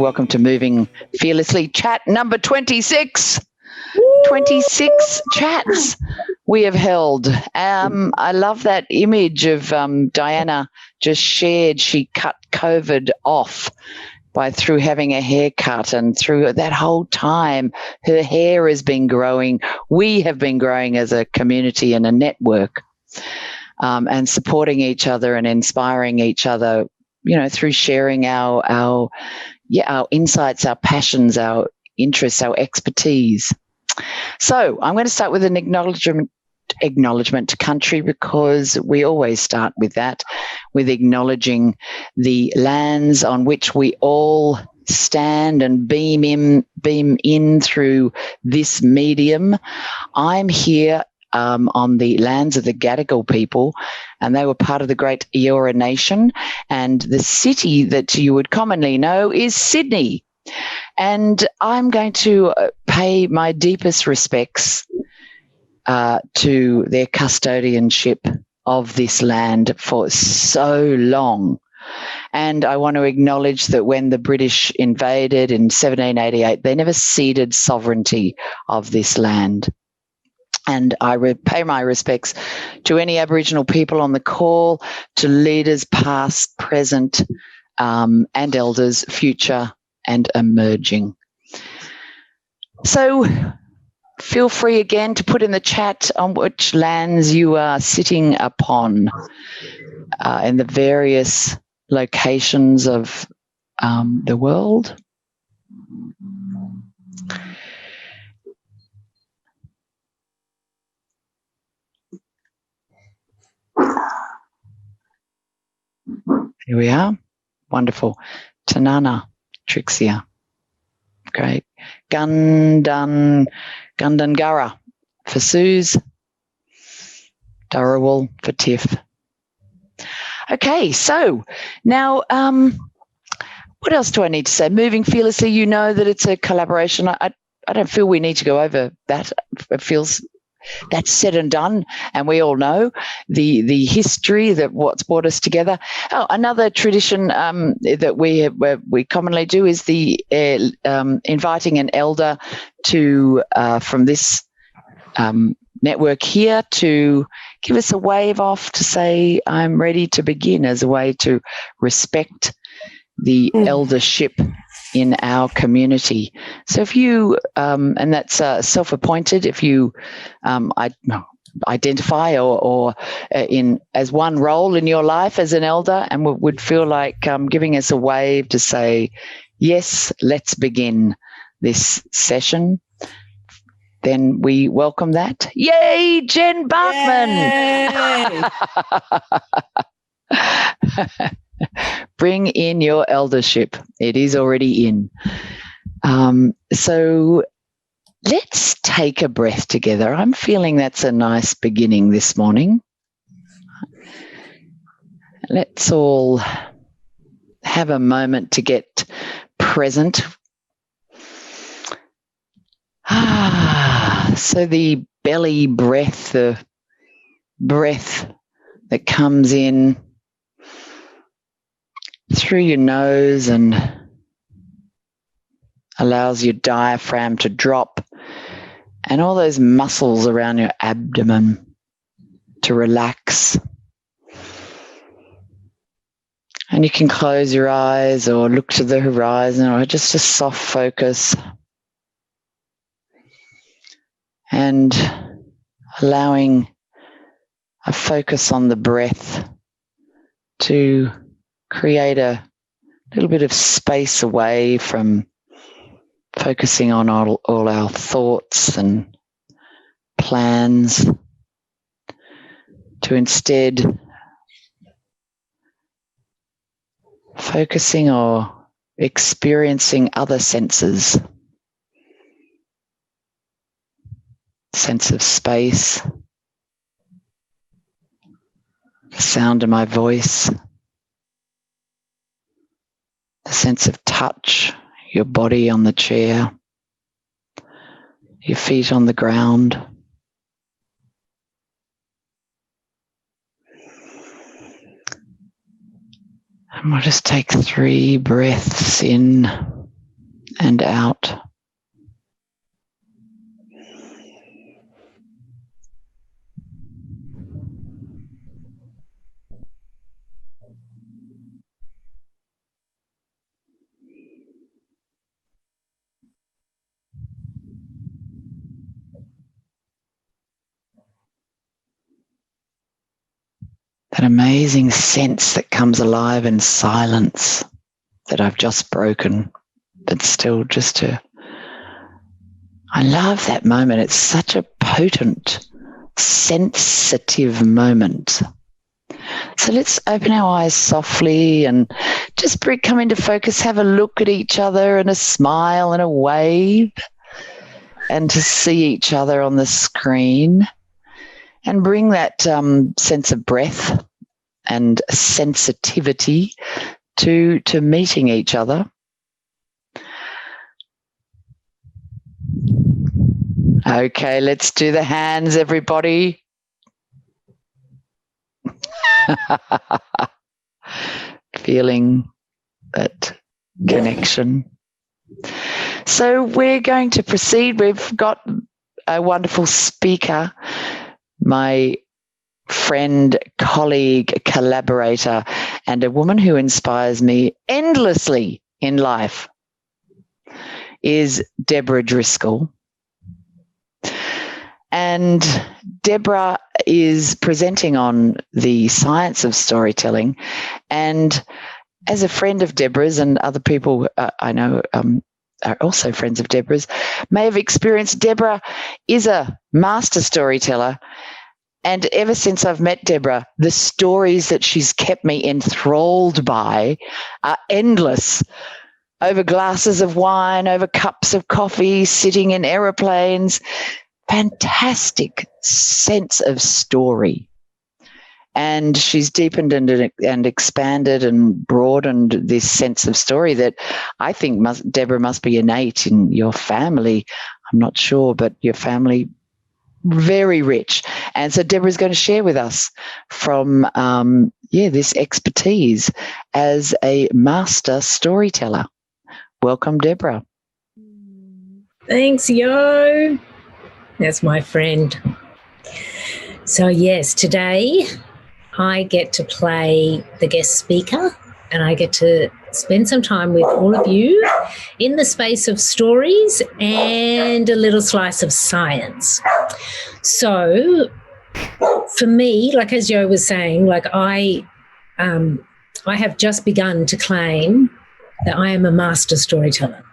Welcome to Moving Fearlessly chat number 26. 26 chats we have held. I love that image of Diana just shared. She cut COVID off through having a haircut, and through that whole time her hair has been growing. We have been growing as a community and a network, and supporting each other and inspiring each other, through sharing our insights, our passions, our interests, our expertise. So I'm going to start with an acknowledgement to country, because we always start with that, with acknowledging the lands on which we all stand and beam in through this medium. I'm here on the lands of the Gadigal people, and they were part of the great Eora Nation, and the city that you would commonly know is Sydney. And I'm going to pay my deepest respects to their custodianship of this land for so long. And I want to acknowledge that when the British invaded in 1788, they never ceded sovereignty of this land. And I pay my respects to any Aboriginal people on the call, to leaders past, present, and elders, future and emerging. So feel free again to put in the chat on which lands you are sitting upon in the various locations of the world. Here we are. Wonderful. Tanana, Trixia. Great. Gundungurra for Suze. Dharawal for Tiff. Okay, so now what else do I need to say? Moving Fearlessly, you know that it's a collaboration. I don't feel we need to go over that. It feels that's said and done, and we all know the history, that what's brought us together. Oh, another tradition that we commonly do is the inviting an elder to from this network here to give us a wave off, to say I'm ready to begin, as a way to respect the eldership in our community. So if you, and that's self-appointed, if you identify or in as one role in your life as an elder, and would feel like giving us a wave to say, yes, let's begin this session, then we welcome that. Yay, Jen Barkman! Yay! Bring in your eldership. It is already in. So let's take a breath together. I'm feeling that's a nice beginning this morning. Let's all have a moment to get present. So the belly breath, the breath that comes in through your nose and allows your diaphragm to drop, and all those muscles around your abdomen to relax. And you can close your eyes or look to the horizon, or just a soft focus, and allowing a focus on the breath to create a little bit of space away from focusing on all our thoughts and plans, to instead focusing or experiencing other senses. Sense of space, the sound of my voice, the sense of touch, your body on the chair, your feet on the ground. And we'll just take 3 breaths in and out. That amazing sense that comes alive in silence that I've just broken, but still just to... I love that moment. It's such a potent, sensitive moment. So let's open our eyes softly and just come into focus, have a look at each other and a smile and a wave, and to see each other on the screen. And bring that sense of breath and sensitivity to meeting each other. Okay, let's do the hands, everybody. Feeling that connection. So we're going to proceed. We've got a wonderful speaker, my friend, colleague, collaborator, and a woman who inspires me endlessly in life is Debra Driscoll. And Debra is presenting on the science of storytelling. And as a friend of Debra's, and other people I know are also friends of Debra's, may have experienced, Debra is a master storyteller. And ever since I've met Debra, the stories that she's kept me enthralled by are endless. Over glasses of wine, over cups of coffee, sitting in aeroplanes. Fantastic sense of story. And she's deepened and expanded and broadened this sense of story that I think Debra must be innate in your family. I'm not sure, but your family, very rich. And so Debra's going to share with us from this expertise as a master storyteller. Welcome, Debra. Thanks, Yo. That's my friend. So yes, today I get to play the guest speaker, and I get to spend some time with all of you in the space of stories and a little slice of science. So for me, like as Yo was saying, like I have just begun to claim that I am a master storyteller.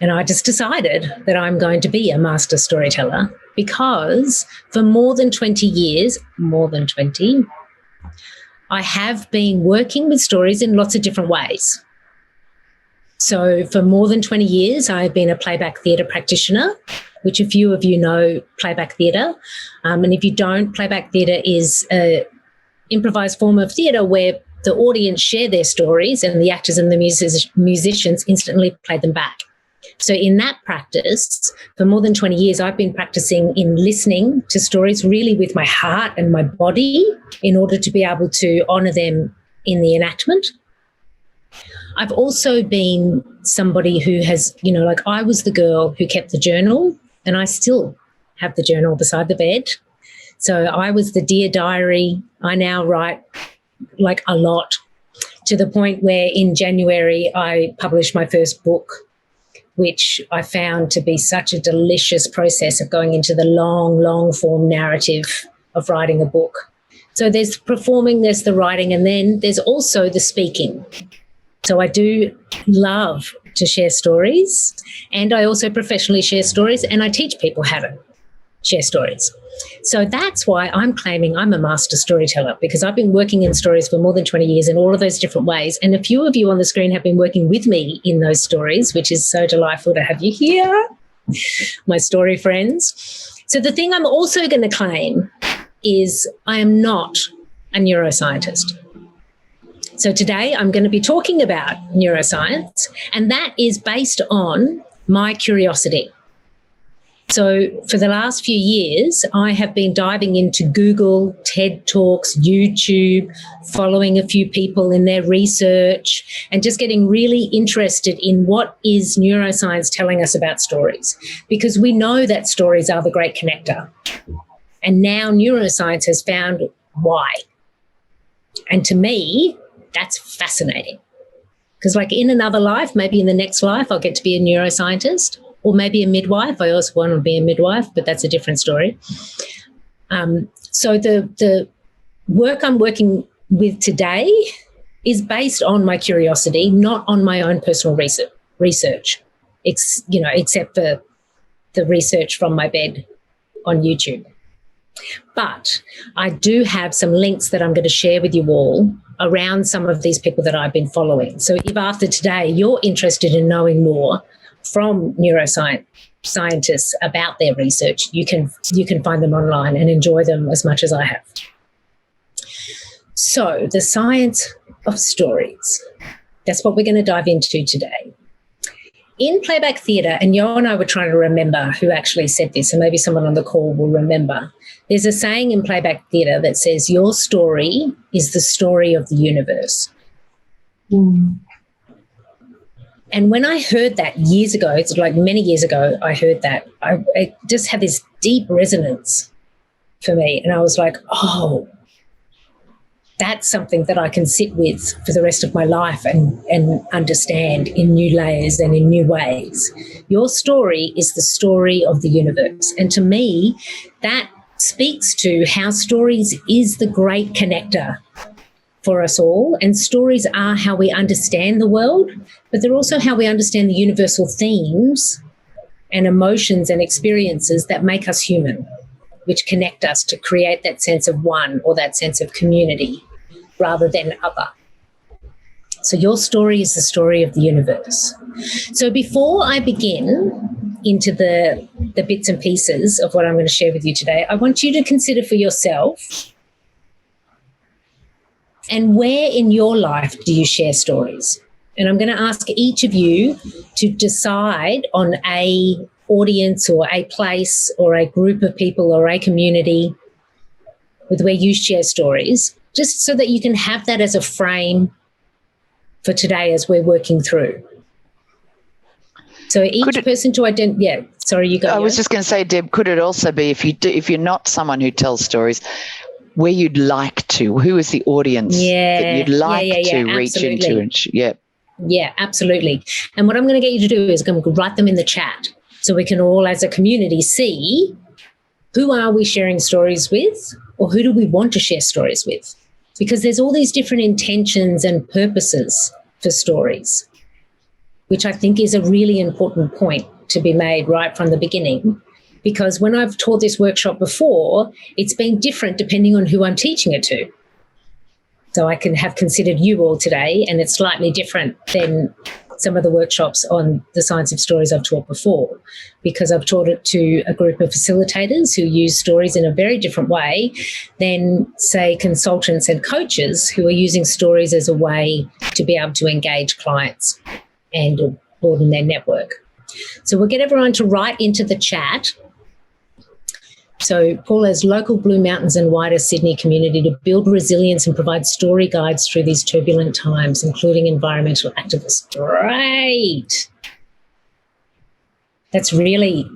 And I just decided that I'm going to be a master storyteller because for more than 20 years, I have been working with stories in lots of different ways. So for more than 20 years, I've been a playback theatre practitioner, which a few of you know playback theatre. And if you don't, playback theatre is an improvised form of theatre where the audience share their stories and the actors and the musicians instantly play them back. So in that practice, for more than 20 years, I've been practicing in listening to stories really with my heart and my body in order to be able to honour them in the enactment. I've also been somebody who has, like I was the girl who kept the journal, and I still have the journal beside the bed. So I was the Dear Diary. I now write like a lot, to the point where in January I published my first book, which I found to be such a delicious process of going into the long, long form narrative of writing a book. So there's performing, there's the writing, and then there's also the speaking. So I do love to share stories, and I also professionally share stories, and I teach people how to share stories. So that's why I'm claiming I'm a master storyteller, because I've been working in stories for more than 20 years in all of those different ways. And a few of you on the screen have been working with me in those stories, which is so delightful to have you here, my story friends. So the thing I'm also going to claim is I am not a neuroscientist. So today I'm going to be talking about neuroscience, and that is based on my curiosity. So for the last few years, I have been diving into Google, TED Talks, YouTube, following a few people in their research, and just getting really interested in what is neuroscience telling us about stories. Because we know that stories are the great connector. And now neuroscience has found why. And to me, that's fascinating. Because like in another life, maybe in the next life, I'll get to be a neuroscientist. Or maybe a midwife. I also want to be a midwife, but that's a different story. So the work I'm working with today is based on my curiosity, not on my own personal research, except for the research from my bed on YouTube. But I do have some links that I'm going to share with you all around some of these people that I've been following. So if after today you're interested in knowing more from neuroscientists about their research, you can find them online and enjoy them as much as I have. So the science of stories, that's what we're going to dive into today. In playback theatre, and Yo and I were trying to remember who actually said this, and maybe someone on the call will remember, there's a saying in playback theatre that says, your story is the story of the universe. Mm. And when I heard that years ago, it's like many years ago, I heard that, it just had this deep resonance for me. And I was like, oh, that's something that I can sit with for the rest of my life and understand in new layers and in new ways. Your story is the story of the universe. And to me, that speaks to how stories is the great connector for us all, and stories are how we understand the world, but they're also how we understand the universal themes and emotions and experiences that make us human, which connect us to create that sense of one or that sense of community rather than other. So your story is the story of the universe. So before I begin into the bits and pieces of what I'm going to share with you today, I want you to consider for yourself, and where in your life do you share stories? And I'm going to ask each of you to decide on a audience or a place or a group of people or a community with where you share stories, just so that you can have that as a frame for today as we're working through. So each person to identify. Yeah, sorry, you go. I was just going to say, Deb, could it also be if you're not someone who tells stories, where you'd like to, who is the audience that you'd like to reach into? Yeah, absolutely. And what I'm going to get you to do is I'm going to write them in the chat so we can all as a community see who are we sharing stories with, or who do we want to share stories with? Because there's all these different intentions and purposes for stories, which I think is a really important point to be made right from the beginning. Because when I've taught this workshop before, it's been different depending on who I'm teaching it to. So I can have considered you all today, and it's slightly different than some of the workshops on the science of stories I've taught before, because I've taught it to a group of facilitators who use stories in a very different way than, say, consultants and coaches who are using stories as a way to be able to engage clients and broaden their network. So we'll get everyone to write into the chat. So Paul has local Blue Mountains and wider Sydney community to build resilience and provide story guides through these turbulent times, including environmental activists. Great. That's really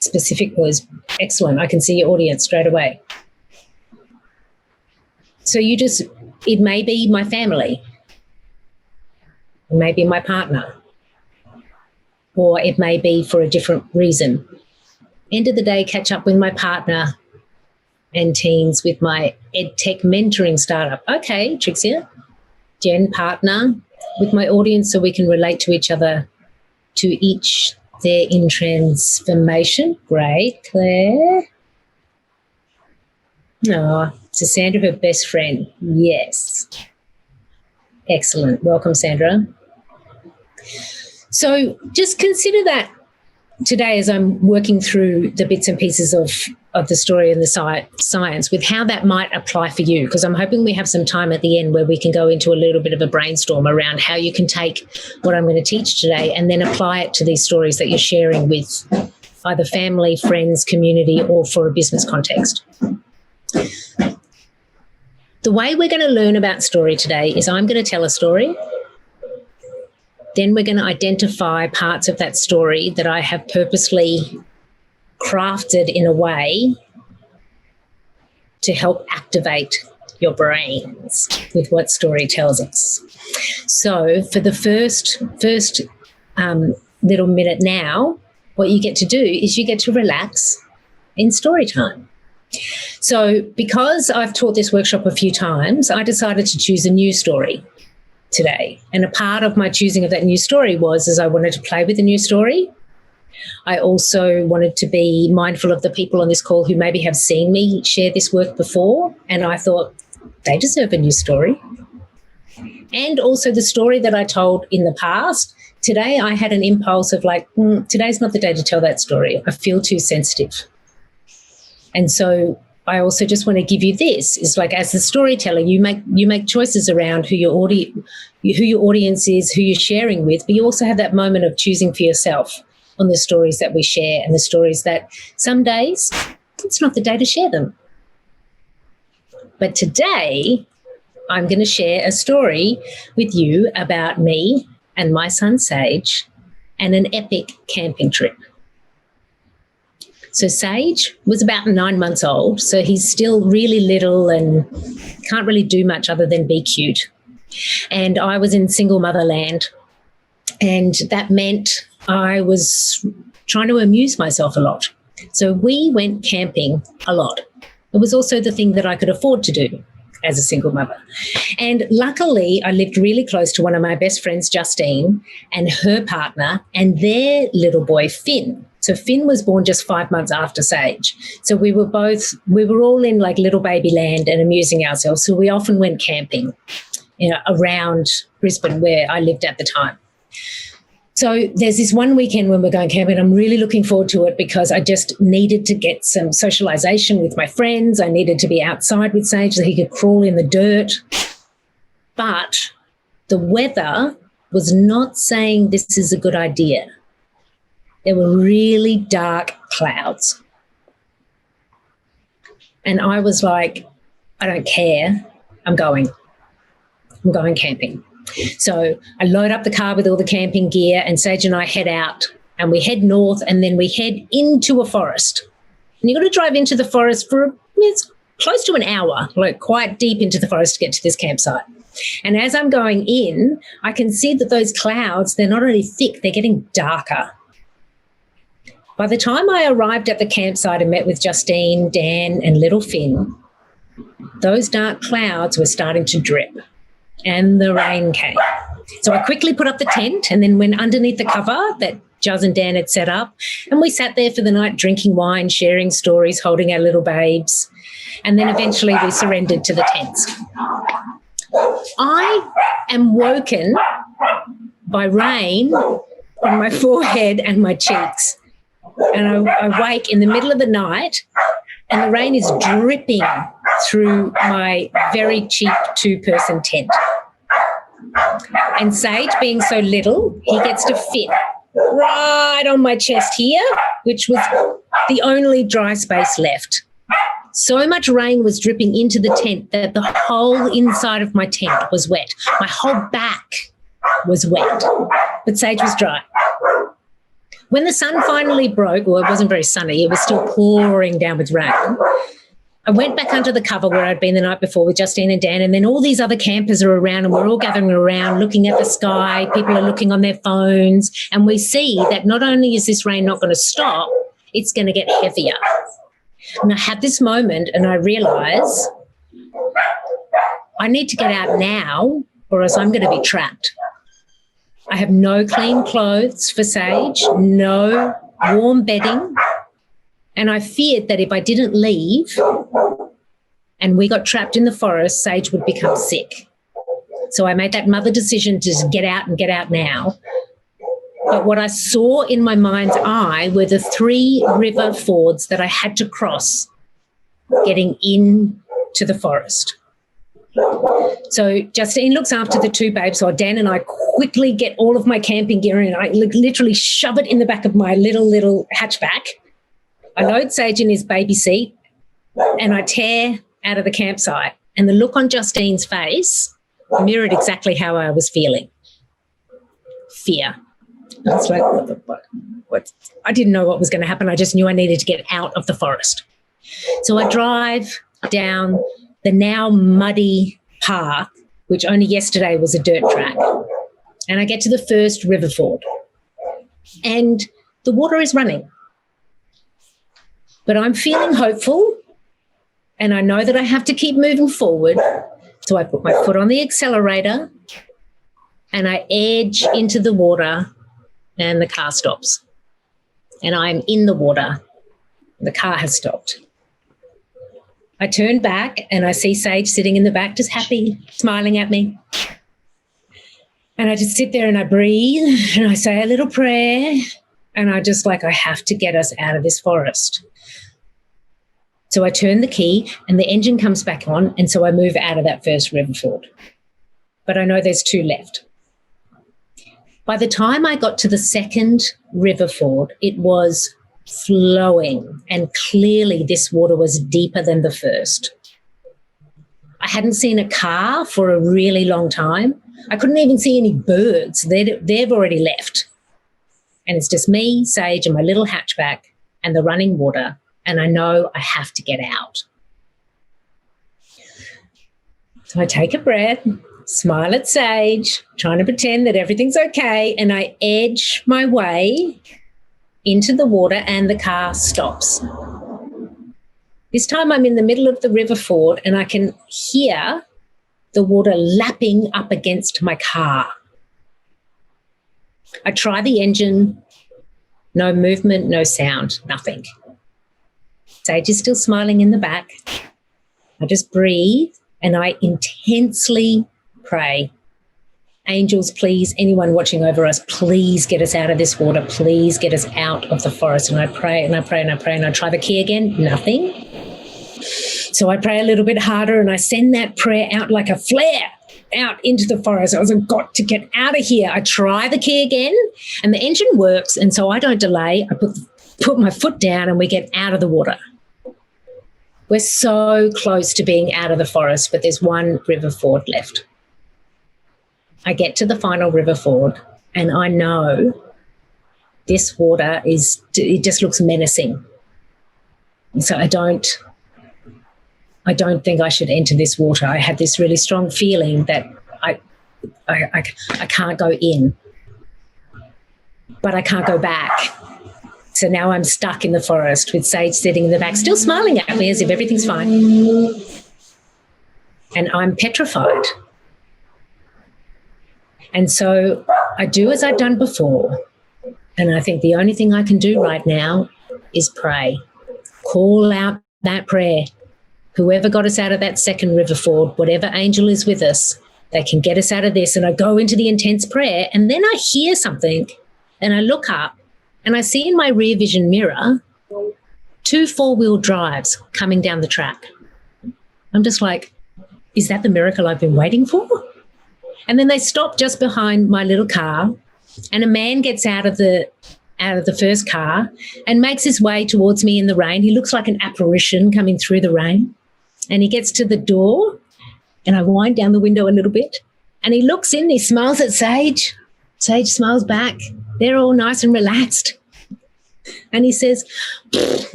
specific, was excellent. I can see your audience straight away. So it may be my family, it may be my partner, or it may be for a different reason. End of the day, catch up with my partner and teens with my EdTech mentoring startup. Okay, Trixia. Jen, partner with my audience so we can relate to each other, to each their in transformation. Great, Claire. Oh, to Sandra, her best friend. Yes. Excellent. Welcome, Sandra. So just consider that today as I'm working through the bits and pieces of the story and the science with how that might apply for you, because I'm hoping we have some time at the end where we can go into a little bit of a brainstorm around how you can take what I'm going to teach today and then apply it to these stories that you're sharing with either family, friends, community, or for a business context. The way we're going to learn about story today is I'm going to tell a story. Then we're going to identify parts of that story that I have purposely crafted in a way to help activate your brains with what story tells us. So for the first little minute now, what you get to do is you get to relax in story time. So because I've taught this workshop a few times, I decided to choose a new story today. And a part of my choosing of that new story was I wanted to play with a new story. I also wanted to be mindful of the people on this call who maybe have seen me share this work before. And I thought they deserve a new story. And also the story that I told in the past. Today I had an impulse of like, today's not the day to tell that story. I feel too sensitive. And so I also just want to give you this. It's like as the storyteller, you make choices around who your audience is, who you're sharing with, but you also have that moment of choosing for yourself on the stories that we share and the stories that some days it's not the day to share them. But today I'm going to share a story with you about me and my son Sage and an epic camping trip. So Sage was about 9 months old, so he's still really little and can't really do much other than be cute. And I was in single motherland, and that meant I was trying to amuse myself a lot. So we went camping a lot. It was also the thing that I could afford to do as a single mother. And luckily, I lived really close to one of my best friends, Justine, and her partner and their little boy, Finn. So Finn was born just 5 months after Sage. So we were all in like little baby land and amusing ourselves. So we often went camping, around Brisbane where I lived at the time. So there's this one weekend when we're going camping. I'm really looking forward to it because I just needed to get some socialization with my friends. I needed to be outside with Sage so he could crawl in the dirt. But the weather was not saying this is a good idea. There were really dark clouds. And I was like, I don't care. I'm going camping. So I load up the car with all the camping gear and Sage and I head out and we head north and then we head into a forest. And you've got to drive into the forest for it's close to an hour, like quite deep into the forest to get to this campsite. And as I'm going in, I can see that those clouds, they're not only thick, they're getting darker. By the time I arrived at the campsite and met with Justine, Dan, and little Finn, those dark clouds were starting to drip and the rain came. So I quickly put up the tent and then went underneath the cover that Juz and Dan had set up, and we sat there for the night drinking wine, sharing stories, holding our little babes, and then eventually we surrendered to the tents. I am woken by rain on my forehead and my cheeks. And I wake in the middle of the night and the rain is dripping through my very cheap 2-person tent. And Sage, being so little, he gets to fit right on my chest here, which was the only dry space left. So much rain was dripping into the tent that the whole inside of my tent was wet. My whole back was wet, but Sage was dry. When the sun finally broke, well, it wasn't very sunny, it was still pouring down with rain, I went back under the cover where I'd been the night before with Justine and Dan, and then all these other campers are around and we're all gathering around looking at the sky. People are looking on their phones, and we see that not only is this rain not going to stop, it's going to get heavier. And I had this moment and I realise I need to get out now or else I'm going to be trapped. I have no clean clothes for Sage, no warm bedding, and I feared that if I didn't leave and we got trapped in the forest, Sage would become sick. So I made that mother decision to just get out and get out now. But what I saw in my mind's eye were the 3 river fords that I had to cross getting into the forest. So Justine looks after the 2 babes, so Dan and I quickly get all of my camping gear in. I literally shove it in the back of my little hatchback. I load Sage in his baby seat and I tear out of the campsite. And the look on Justine's face mirrored exactly how I was feeling. Fear. I was like, what? I didn't know what was going to happen. I just knew I needed to get out of the forest. So I drive down the now muddy path, which only yesterday was a dirt track. And I get to the first river ford. And the water is running. But I'm feeling hopeful. And I know that I have to keep moving forward. So I put my foot on the accelerator and I edge into the water and the car stops. And I'm in the water. The car has stopped. I turn back and I see Sage sitting in the back, just happy, smiling at me. And I just sit there and I breathe and I say a little prayer and I have to get us out of this forest. So I turn the key and the engine comes back on, and so I move out of that first river ford. But I know there's 2 left. By the time I got to the second river ford, it was flowing, and clearly this water was deeper than the first. I hadn't seen a car for a really long time. I couldn't even see any birds. They've already left. And it's just me, Sage, and my little hatchback and the running water. And I know I have to get out. So I take a breath, smile at Sage, trying to pretend that everything's okay, and I edge my way into the water and the car stops. This time I'm in the middle of the river ford and I can hear the water lapping up against my car. I try the engine, no movement, no sound, nothing. Sage is still smiling in the back. I just breathe and I intensely pray. Angels, please, anyone watching over us, please get us out of this water. Please get us out of the forest. And I pray and I pray and I pray and I try the key again, nothing. So I pray a little bit harder and I send that prayer out like a flare out into the forest. I've got to get out of here. I try the key again and the engine works, and so I don't delay. I put my foot down and we get out of the water. We're so close to being out of the forest, but there's 1 river ford left. I get to the final river ford and I know this water it just looks menacing. And so I don't think I should enter this water. I had this really strong feeling that I can't go in, but I can't go back. So now I'm stuck in the forest with Sage sitting in the back, still smiling at me as if everything's fine. And I'm petrified. And so I do as I've done before. And I think the only thing I can do right now is pray. Call out that prayer. Whoever got us out of that second river ford, whatever angel is with us, they can get us out of this. And I go into the intense prayer and then I hear something and I look up and I see in my rear vision mirror 2 4-wheel drives coming down the track. I'm just like, is that the miracle I've been waiting for? And then they stop just behind my little car and a man gets out of the first car and makes his way towards me in the rain. He looks like an apparition coming through the rain. And he gets to the door and I wind down the window a little bit and he looks in, he smiles at Sage. Sage smiles back. They're all nice and relaxed. And he says,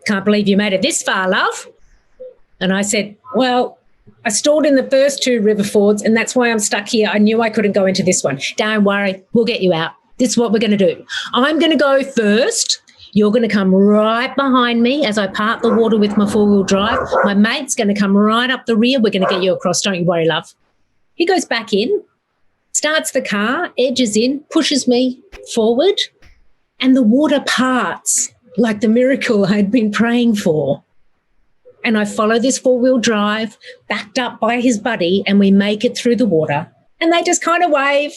can't believe you made it this far, love. And I said, well, I stalled in the first 2 river fords and that's why I'm stuck here. I knew I couldn't go into this one. Don't worry, we'll get you out. This is what we're going to do. I'm going to go first. You're going to come right behind me as I part the water with my 4-wheel drive. My mate's going to come right up the rear. We're going to get you across. Don't you worry, love. He goes back in, starts the car, edges in, pushes me forward, and the water parts like the miracle I had been praying for. And I follow this 4-wheel drive backed up by his buddy and we make it through the water. And they just kind of wave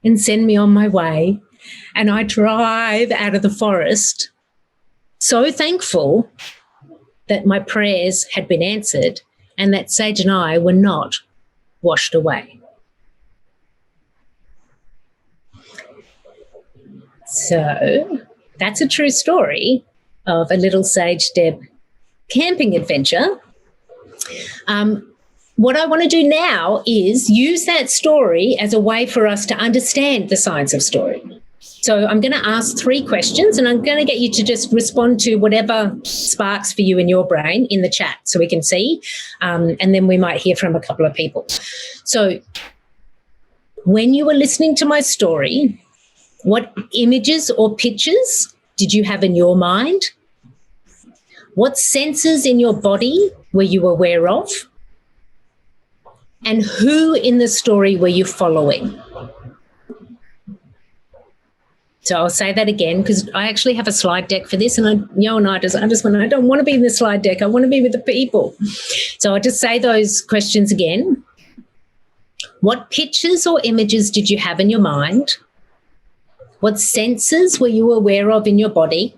and send me on my way. And I drive out of the forest so thankful that my prayers had been answered and that Sage and I were not washed away. So that's a true story of a little Sage Deb camping adventure. What I want to do now is use that story as a way for us to understand the science of story. So I'm going to ask 3 questions, and I'm going to get you to just respond to whatever sparks for you in your brain in the chat so we can see, and then we might hear from a couple of people. So when you were listening to my story, what images or pictures did you have in your mind? What senses in your body were you aware of? And who in the story were you following? So I'll say that again because I actually have a slide deck for this, and I don't want to be in the slide deck. I want to be with the people. So I'll just say those questions again. What pictures or images did you have in your mind? What senses were you aware of in your body?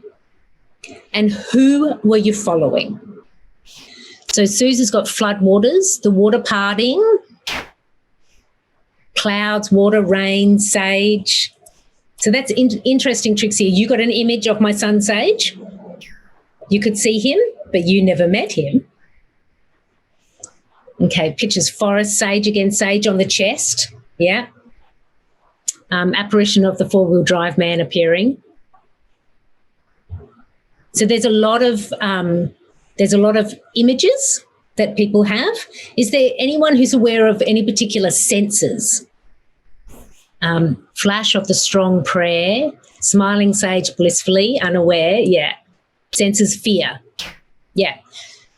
And who were you following? So Susan's got floodwaters, the water parting, clouds, water, rain, sage. So that's interesting, Trixie. You got an image of my son Sage. You could see him, but you never met him. Okay, pictures forest, sage again, sage on the chest. Yeah. Apparition of the 4-wheel drive man appearing. So there's a lot of images that people have. Is there anyone who's aware of any particular senses? Flash of the strong prayer, smiling sage blissfully, unaware. Yeah. Senses fear. Yeah.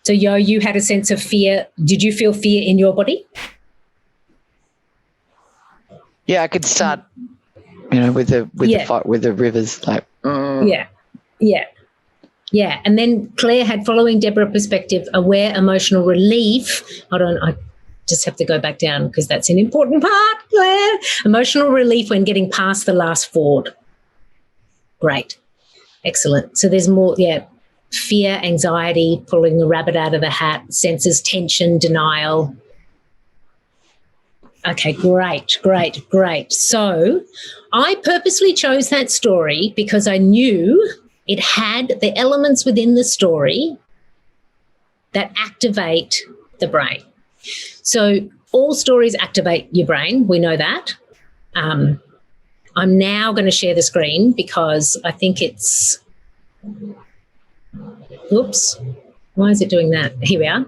So Yo, you had a sense of fear. Did you feel fear in your body? Yeah, I could start, with the fight with the rivers, like. Yeah, and then Claire had following Debra perspective, aware emotional relief. Hold on, I just have to go back down because that's an important part, Claire. Emotional relief when getting past the last ford. Great, excellent. So there's more, fear, anxiety, pulling the rabbit out of the hat, senses, tension, denial. Okay, great. So I purposely chose that story because I knew it had the elements within the story that activate the brain. So all stories activate your brain. We know that. I'm now going to share the screen because I think it's... Oops. Why is it doing that? Here we are.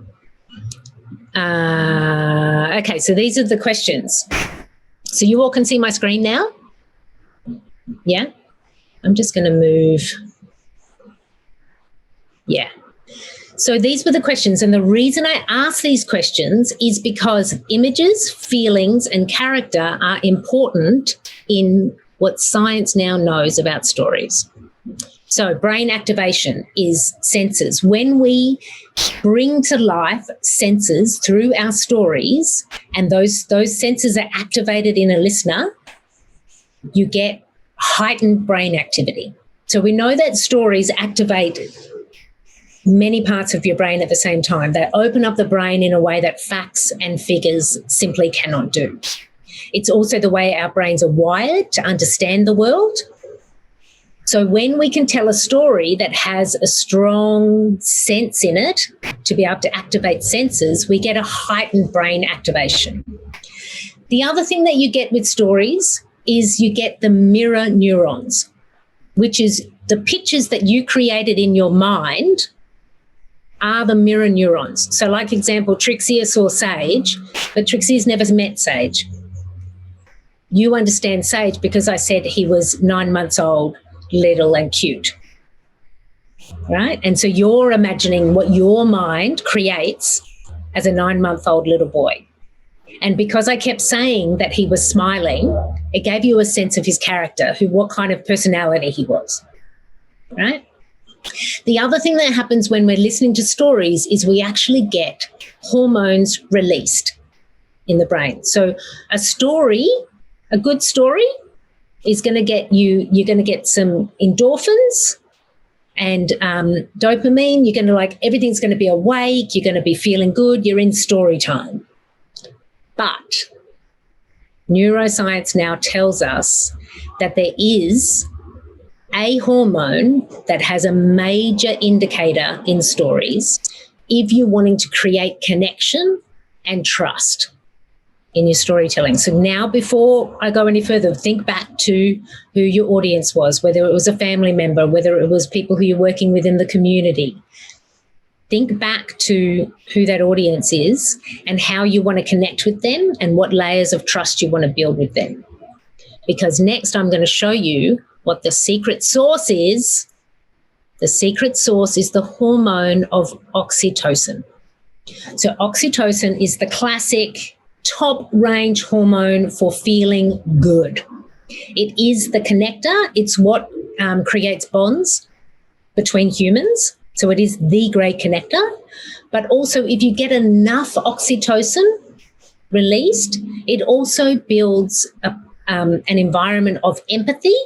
Okay, so these are the questions. So you all can see my screen now? Yeah? I'm just going to move... Yeah. So these were the questions. And the reason I asked these questions is because images, feelings, and character are important in what science now knows about stories. So brain activation is senses. When we bring to life senses through our stories, and those senses are activated in a listener, you get heightened brain activity. So we know that stories activate many parts of your brain at the same time. They open up the brain in a way that facts and figures simply cannot do. It's also the way our brains are wired to understand the world. So when we can tell a story that has a strong sense in it to be able to activate senses, we get a heightened brain activation. The other thing that you get with stories is you get the mirror neurons, which is the pictures that you created in your mind are the mirror neurons. So like example, Trixie saw Sage, but Trixie's never met Sage. You understand Sage because I said he was 9 months old, little and cute, right? And so you're imagining what your mind creates as a 9-month-old little boy. And because I kept saying that he was smiling, it gave you a sense of his character, what kind of personality he was, right? The other thing that happens when we're listening to stories is we actually get hormones released in the brain. So a story, a good story, is going to get you're going to get some endorphins and dopamine. You're going to everything's going to be awake. You're going to be feeling good. You're in story time. But neuroscience now tells us that there is a hormone that has a major indicator in stories if you're wanting to create connection and trust in your storytelling. So now, before I go any further, think back to who your audience was, whether it was a family member, whether it was people who you're working with in the community. Think back to who that audience is and how you want to connect with them and what layers of trust you want to build with them. Because next I'm going to show you what the secret sauce is. The secret sauce is the hormone of oxytocin. So oxytocin is the classic top range hormone for feeling good. It is the connector. It's what creates bonds between humans. So it is the great connector. But also, if you get enough oxytocin released, it also builds an environment of empathy,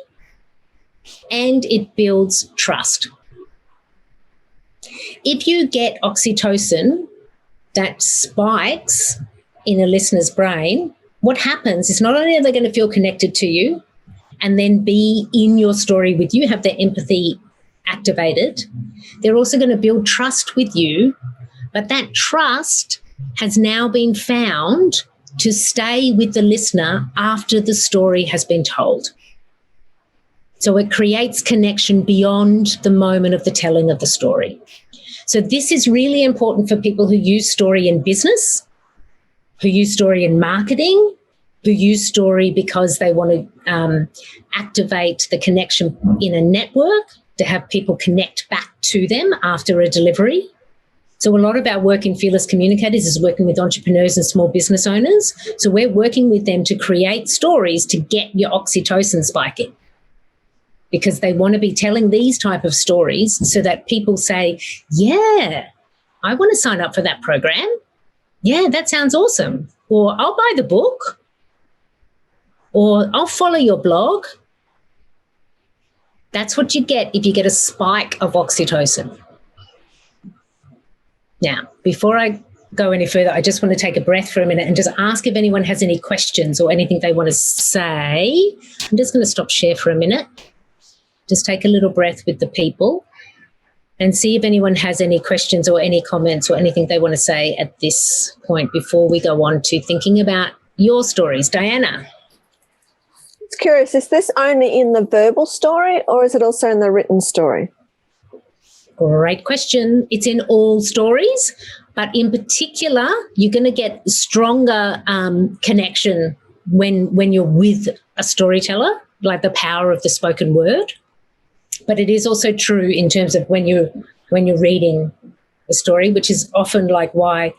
and it builds trust. If you get oxytocin that spikes in a listener's brain, what happens is not only are they going to feel connected to you and then be in your story with you, have their empathy activated, they're also going to build trust with you. But that trust has now been found to stay with the listener after the story has been told. So it creates connection beyond the moment of the telling of the story. So this is really important for people who use story in business, who use story in marketing, who use story because they want to activate the connection in a network to have people connect back to them after a delivery. So a lot of our work in Fearless Communicators is working with entrepreneurs and small business owners. So we're working with them to create stories to get your oxytocin spiking, because they want to be telling these type of stories so that people say, yeah, I want to sign up for that program. Yeah, that sounds awesome. Or I'll buy the book. Or I'll follow your blog. That's what you get if you get a spike of oxytocin. Now, before I go any further, I just want to take a breath for a minute and just ask if anyone has any questions or anything they want to say. I'm just going to stop share for a minute. Just take a little breath with the people and see if anyone has any questions or any comments or anything they want to say at this point before we go on to thinking about your stories. Diana. It's curious, is this only in the verbal story or is it also in the written story? Great question. It's in all stories, but in particular, you're going to get stronger connection when you're with a storyteller, like the power of the spoken word. But it is also true in terms of when you're reading a story, which is often like why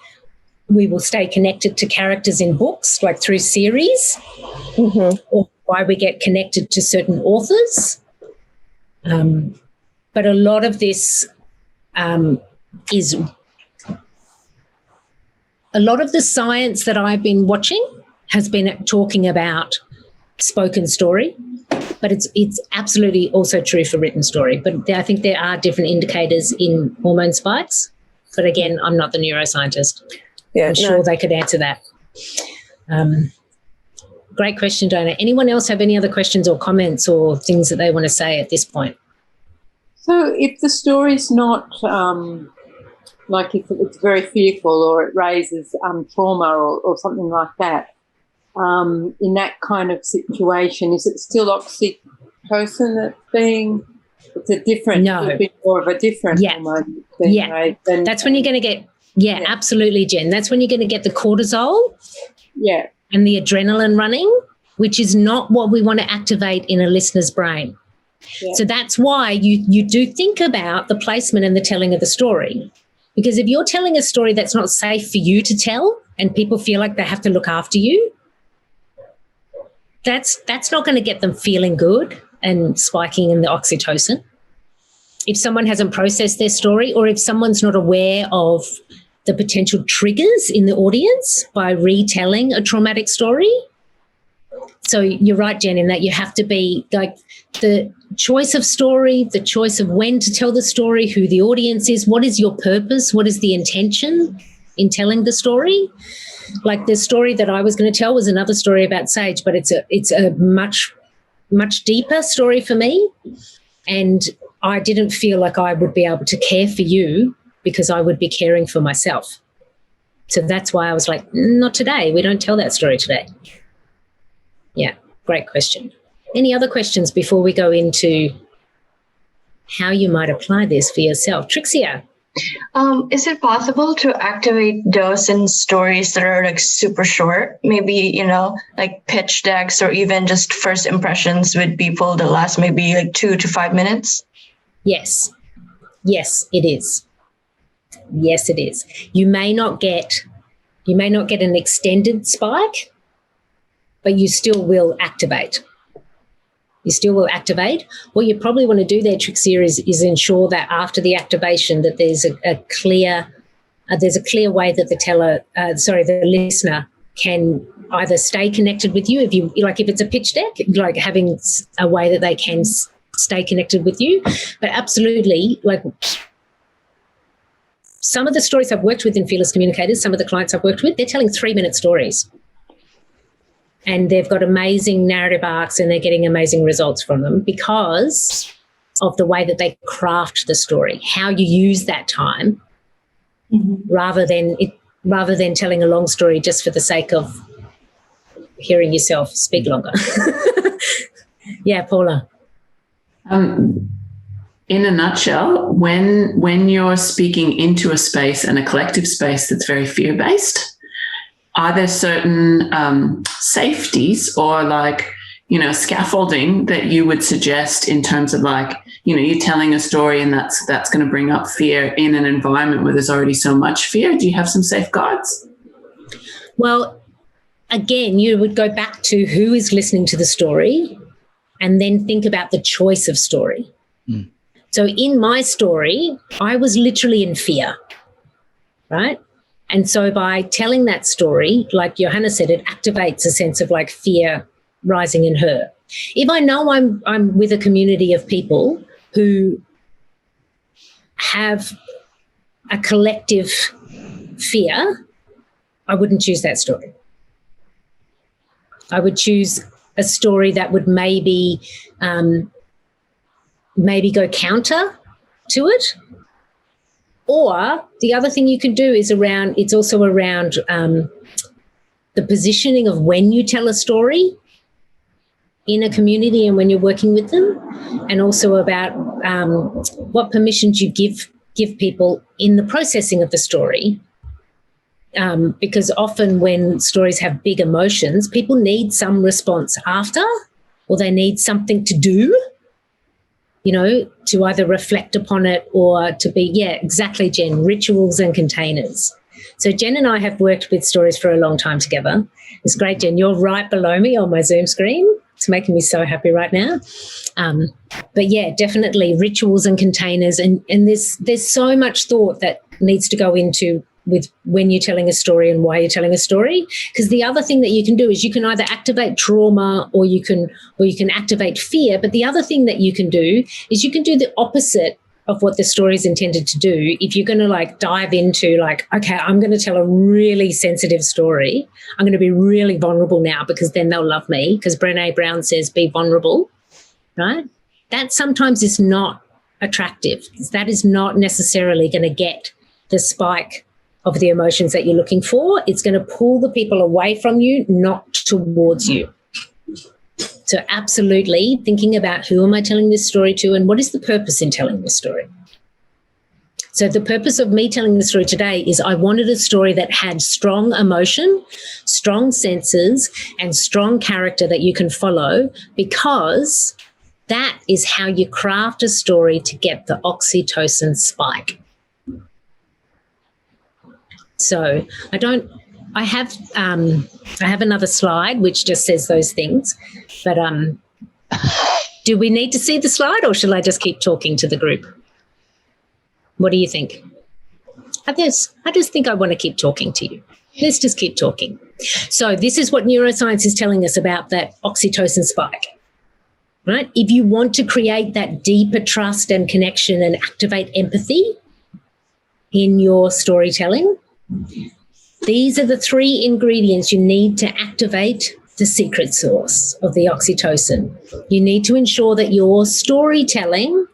we will stay connected to characters in books, like through series, or why we get connected to certain authors. But a lot of this is a lot of the science that I've been watching has been talking about spoken story, but it's absolutely also true for written story. But I think there are different indicators in hormone spikes. But again, I'm not the neuroscientist. Yeah, I'm sure they could answer that. Great question, Diana. Anyone else have any other questions or comments or things that they want to say at this point? So if the story's not like if it's very fearful or it raises trauma or something like that, in that kind of situation, is it still oxytocin that's being, it's a different, a bit more of a different hormone being raised? That's when you're going to get, absolutely, Jen. That's when you're going to get the cortisol and the adrenaline running, which is not what we want to activate in a listener's brain. Yeah. So that's why you do think about the placement and the telling of the story. Because if you're telling a story that's not safe for you to tell and people feel like they have to look after you, that's not going to get them feeling good and spiking in the oxytocin. If someone hasn't processed their story or if someone's not aware of the potential triggers in the audience by retelling a traumatic story. So you're right, Jen, in that you have to be like the choice of story, the choice of when to tell the story, who the audience is, what is your purpose, what is the intention in telling the story. Like the story that I was going to tell was another story about Sage, but it's a much, much deeper story for me. And I didn't feel like I would be able to care for you because I would be caring for myself. So that's why I was like, not today. We don't tell that story today. Yeah, great question. Any other questions before we go into how you might apply this for yourself? Trixia. Is it possible to activate those in stories that are like super short? Maybe, like pitch decks or even just first impressions with people that last maybe like 2 to 5 minutes? Yes. Yes, it is. Yes, it is. You may not get an extended spike, but you still will activate. You still will activate. What you probably want to do there, Trixia, is ensure that after the activation that there's a clear way that the listener can either stay connected with you, if it's a pitch deck, like having a way that they can stay connected with you. But absolutely, like some of the stories I've worked with in Fearless Communicators, some of the clients I've worked with, they're telling 3-minute stories. And they've got amazing narrative arcs and they're getting amazing results from them because of the way that they craft the story, how you use that time, rather than telling a long story just for the sake of hearing yourself speak longer. Yeah, Paula. In a nutshell, when you're speaking into a space and a collective space that's very fear-based, are there certain safeties or scaffolding that you would suggest in terms of you're telling a story and that's going to bring up fear in an environment where there's already so much fear? Do you have some safeguards? Well, again, you would go back to who is listening to the story and then think about the choice of story. Mm. So in my story, I was literally in fear, right? And so by telling that story, like Johanna said, it activates a sense of like fear rising in her. If I know I'm with a community of people who have a collective fear, I wouldn't choose that story. I would choose a story that would maybe go counter to it. Or the other thing you can do is it's also around the positioning of when you tell a story in a community and when you're working with them, and also about what permissions you give people in the processing of the story. Because often when stories have big emotions, people need some response after, or they need something to do, to either reflect upon it or to be, exactly, Jen, rituals and containers. So Jen and I have worked with stories for a long time together. It's great, Jen. You're right below me on my Zoom screen. It's making me so happy right now. But definitely rituals and containers. And there's so much thought that needs to go into with when you're telling a story and why you're telling a story. Because the other thing that you can do is you can either activate trauma or you can activate fear. But the other thing that you can do is you can do the opposite of what the story is intended to do. If you're going to dive into okay, I'm going to tell a really sensitive story. I'm going to be really vulnerable now because then they'll love me, because Brené Brown says be vulnerable, right? That sometimes is not attractive. That is not necessarily going to get the spike of the emotions that you're looking for. It's going to pull the people away from you, not towards you. So absolutely thinking about who am I telling this story to and what is the purpose in telling this story. So the purpose of me telling the story today is I wanted a story that had strong emotion, strong senses, and strong character that you can follow, because that is how you craft a story to get the oxytocin spike. So I have another slide which just says those things, but do we need to see the slide, or shall I just keep talking to the group? What do you think? I just think I want to keep talking to you. Let's just keep talking. So this is what neuroscience is telling us about that oxytocin spike, right? If you want to create that deeper trust and connection and activate empathy in your storytelling, these are the 3 ingredients you need to activate the secret sauce of the oxytocin. You need to ensure that your storytelling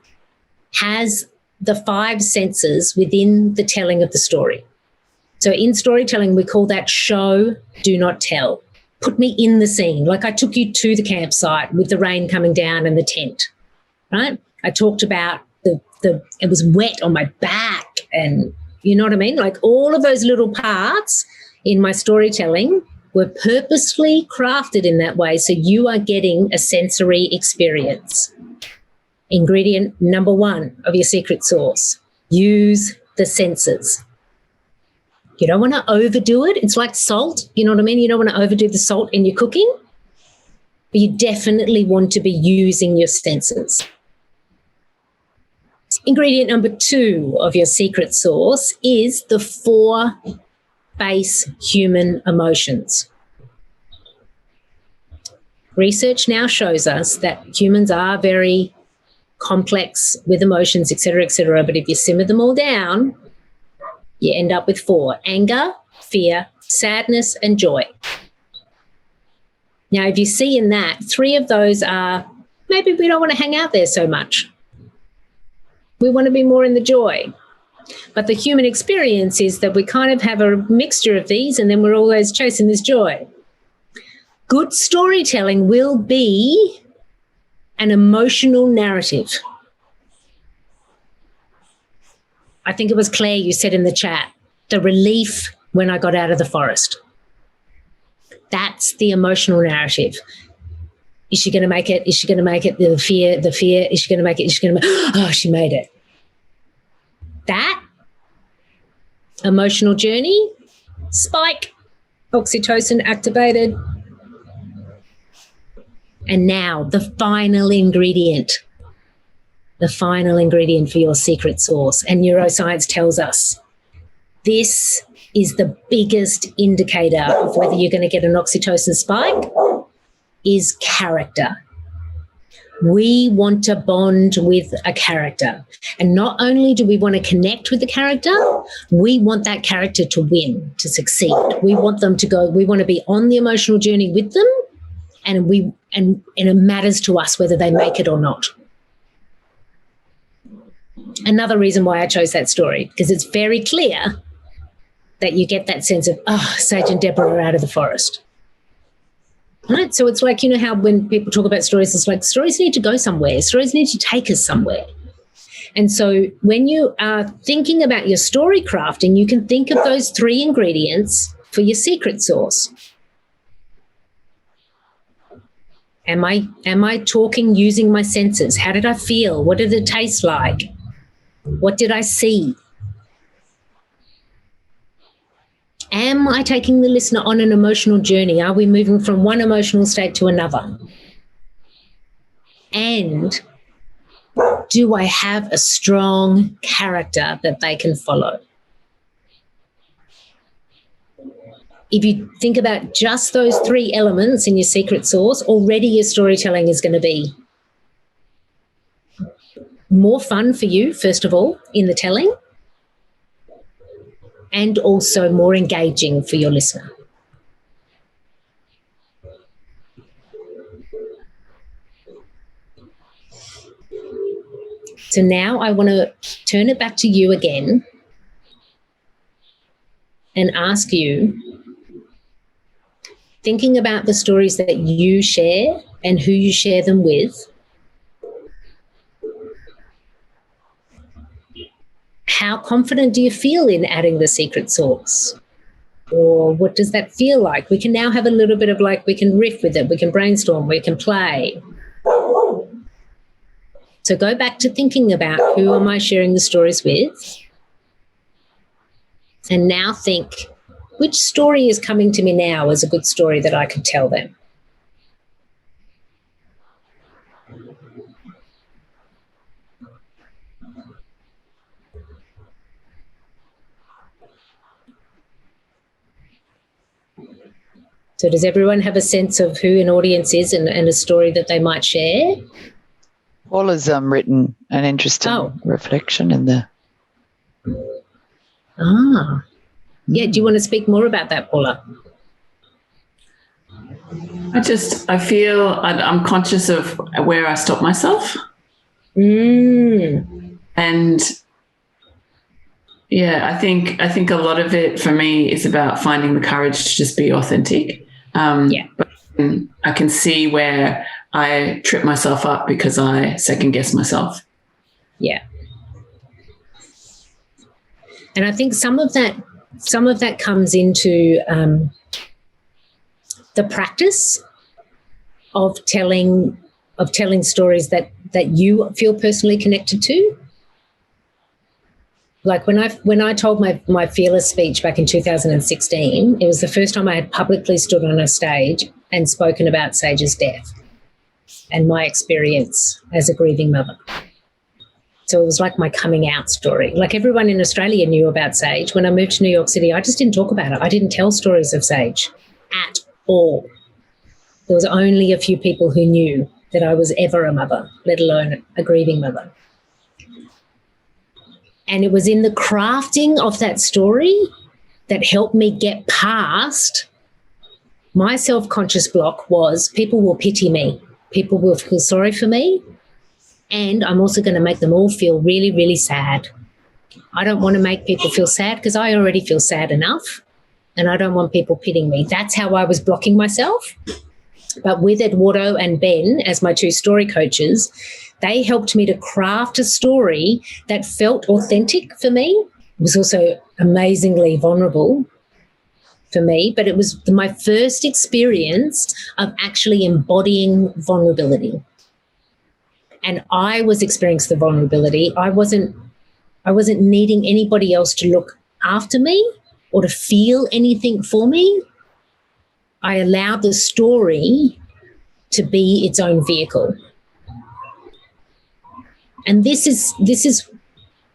has the 5 senses within the telling of the story. So in storytelling, we call that show, do not tell. Put me in the scene. Like I took you to the campsite with the rain coming down and the tent, right? I talked about it was wet on my back, and you know what I mean? Like all of those little parts in my storytelling were purposely crafted in that way, so you are getting a sensory experience. Ingredient number 1 of your secret sauce, use the senses. You don't want to overdo it. It's like salt, you know what I mean? You don't want to overdo the salt in your cooking, but you definitely want to be using your senses. Ingredient number 2 of your secret sauce is the 4 base human emotions. Research now shows us that humans are very complex with emotions, etc., but if you simmer them all down, you end up with 4: anger, fear, sadness, and joy. Now, if you see in that, 3 of those are maybe we don't want to hang out there so much. We want to be more in the joy. But the human experience is that we kind of have a mixture of these, and then we're always chasing this joy. Good storytelling will be an emotional narrative. I think it was Claire you said in the chat, the relief when I got out of the forest. That's the emotional narrative. Is she going to make it? Is she going to make it? The fear, is she going to make it? Is she going to oh, she made it. That emotional journey, spike, oxytocin activated. And now the final ingredient for your secret sauce. And neuroscience tells us this is the biggest indicator of whether you're going to get an oxytocin spike is character. We want to bond with a character. And not only do we want to connect with the character, we want that character to win, to succeed. We want them to go, we want to be on the emotional journey with them, and it matters to us whether they make it or not. Another reason why I chose that story, because it's very clear that you get that sense of, Sage and Debra are out of the forest. Right? So it's like, you know how when people talk about stories, it's like stories need to go somewhere. Stories need to take us somewhere. And so when you are thinking about your story crafting, you can think of those 3 ingredients for your secret sauce. Am I talking using my senses? How did I feel? What did it taste like? What did I see? Am I taking the listener on an emotional journey? Are we moving from one emotional state to another? And do I have a strong character that they can follow? If you think about just those 3 elements in your secret sauce, already your storytelling is going to be more fun for you, first of all, in the telling, and also more engaging for your listener. So now I want to turn it back to you again and ask you, thinking about the stories that you share and who you share them with, how confident do you feel in adding the secret sauce? Or what does that feel like? We can now have a little bit of like, we can riff with it, we can brainstorm, we can play. So go back to thinking about who am I sharing the stories with? And now think, which story is coming to me now as a good story that I could tell them? So does everyone have a sense of who an audience is and a story that they might share? Paula's written an interesting reflection in the... Yeah, do you want to speak more about that, Paula? I feel I'm conscious of where I stop myself. And yeah, I think a lot of it for me is about finding the courage to just be authentic. But I can see where I trip myself up because I second guess myself. Yeah. And I think some of that comes into the practice of telling stories that you feel personally connected to. Like when I told my fearless speech back in 2016, it was the first time I had publicly stood on a stage and spoken about Sage's death and my experience as a grieving mother. So it was like my coming out story. Like everyone in Australia knew about Sage. When I moved to New York City, I just didn't talk about it. I didn't tell stories of Sage at all. There was only a few people who knew that I was ever a mother, let alone a grieving mother. And it was in the crafting of that story that helped me get past my self-conscious block. Was people will pity me. People will feel sorry for me. And I'm also going to make them all feel really, really sad. I don't want to make people feel sad because I already feel sad enough. And I don't want people pitying me. That's how I was blocking myself. But with Eduardo and Ben as my two story coaches, they helped me to craft a story that felt authentic for me. It was also amazingly vulnerable for me, but it was my first experience of actually embodying vulnerability. And I was experiencing the vulnerability. I wasn't needing anybody else to look after me or to feel anything for me. I allowed the story to be its own vehicle. And this is,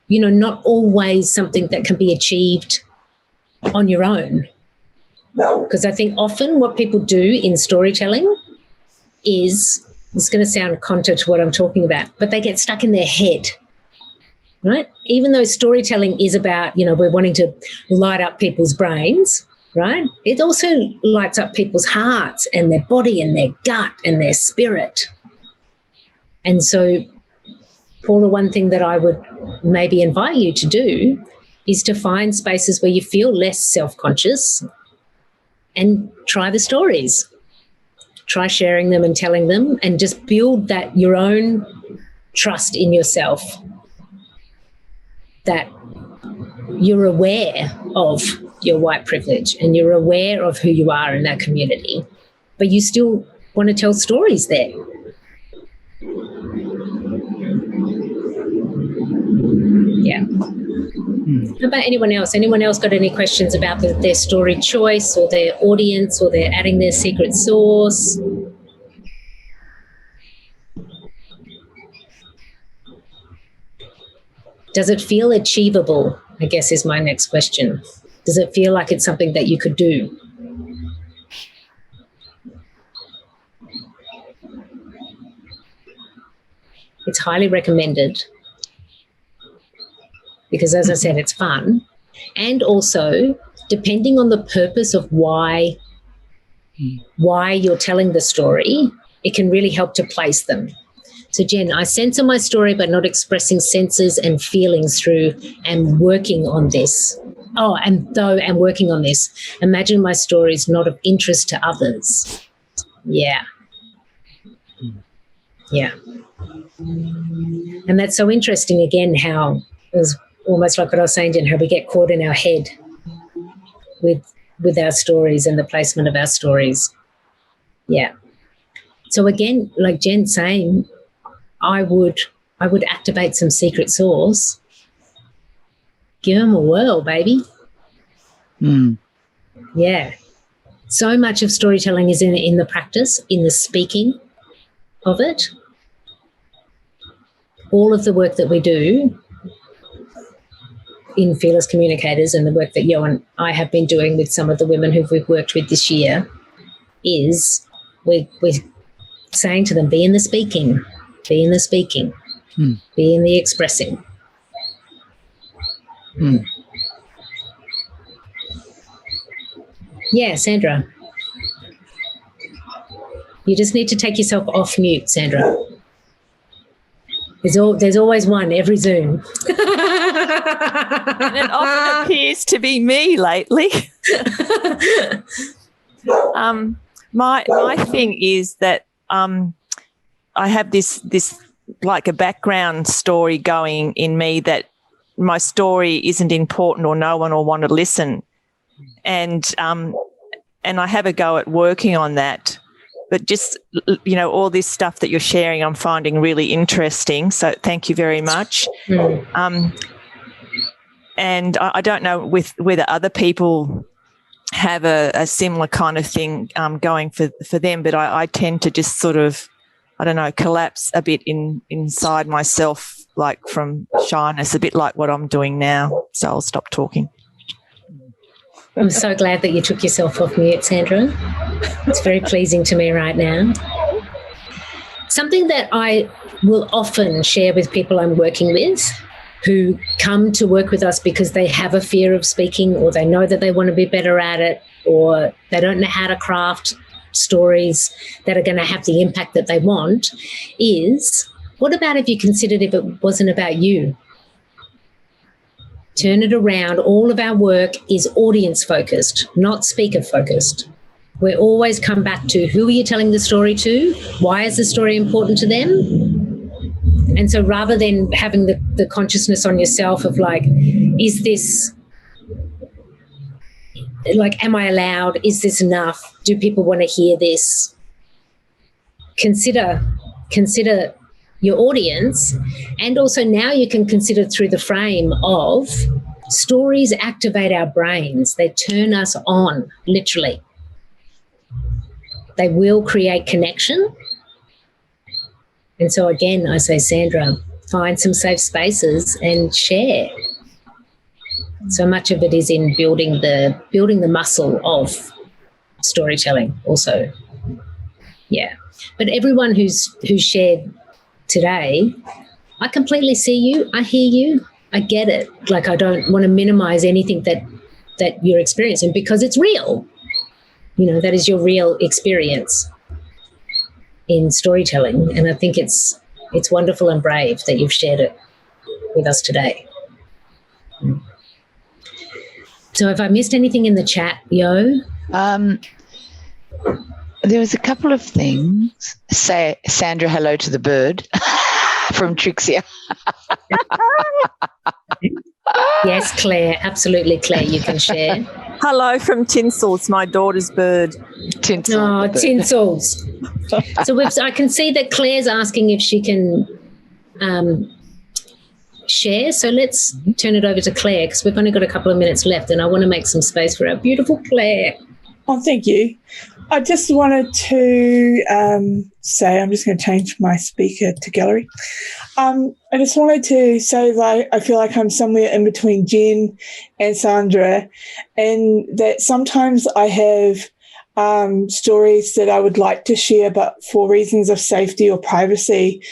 not always something that can be achieved on your own. Because I think often what people do in storytelling is, it's going to sound counter to what I'm talking about, but they get stuck in their head, right? Even though storytelling is about, we're wanting to light up people's brains, right? It also lights up people's hearts and their body and their gut and their spirit. And so, Paula, one thing that I would maybe invite you to do is to find spaces where you feel less self-conscious and try the stories. Try sharing them and telling them, and just build that your own trust in yourself, that you're aware of your white privilege and you're aware of who you are in that community, but you still want to tell stories there. Yeah. How about anyone else? Anyone else got any questions about their story choice or their audience, or they're adding their secret sauce? Does it feel achievable, I guess, is my next question. Does it feel like it's something that you could do? It's highly recommended because, as I said, it's fun. And also, depending on the purpose of why you're telling the story, it can really help to place them. So, Jen, I censor my story but not expressing senses and feelings through and working on this. Oh, and though I'm working on this, imagine my story is not of interest to others. Yeah. Yeah. And that's so interesting, again, how it was almost like what I was saying, Jen, how we get caught in our head with our stories and the placement of our stories. Yeah. So again, like Jen's saying, I would activate some secret sauce. Give them a whirl, baby. Yeah. So much of storytelling is in the practice, in the speaking of it. All of the work that we do in Fearless Communicators and the work that Yo and I have been doing with some of the women who we've worked with this year is we're saying to them, be in the speaking, be in the speaking, be in the expressing. Yeah, Sandra. You just need to take yourself off mute, Sandra. There's always one every Zoom. And it often appears to be me lately. My thing is that I have this like a background story going in me that my story isn't important or no one will want to listen, and I have a go at working on that. But just, all this stuff that you're sharing, I'm finding really interesting. So thank you very much. And I don't know whether other people have a similar kind of thing going for them, but I tend to just sort of, I don't know, collapse a bit inside myself, like from shyness, a bit like what I'm doing now. So I'll stop talking. I'm so glad that you took yourself off mute, Sandra. It's very pleasing to me right now. Something that I will often share with people I'm working with who come to work with us because they have a fear of speaking, or they know that they want to be better at it, or they don't know how to craft stories that are going to have the impact that they want, is, what about if you considered if it wasn't about you? Turn it around. All of our work is audience focused, not speaker focused. We always come back to, who are you telling the story to? Why is the story important to them? And so rather than having the consciousness on yourself of like, is this, like, am I allowed? Is this enough? Do people want to hear this? Consider your audience, and also now you can consider through the frame of stories activate our brains. They turn us on, literally. They will create connection. And so again, I say, Sandra, find some safe spaces and share. So much of it is in building the muscle of storytelling also. Yeah. But everyone who's shared today, I completely see you, I hear you, I get it. Like, I don't want to minimize anything that you're experiencing, because it's real. That is your real experience in storytelling. And I think it's wonderful and brave that you've shared it with us today. So if I missed anything in the chat, Yo? There was a couple of things. Say, Sandra, hello to the bird from Trixia. Yes, Claire, absolutely, Claire, you can share. Hello from Tinsels, my daughter's bird. Tinsel. Oh, Tinsels. So I can see that Claire's asking if she can share. So let's turn it over to Claire, because we've only got a couple of minutes left and I want to make some space for our beautiful Claire. Oh, thank you. I just wanted to say, I'm just going to change my speaker to gallery. I just wanted to say that I feel like I'm somewhere in between Jen and Sandra, and that sometimes I have stories that I would like to share, but for reasons of safety or privacy,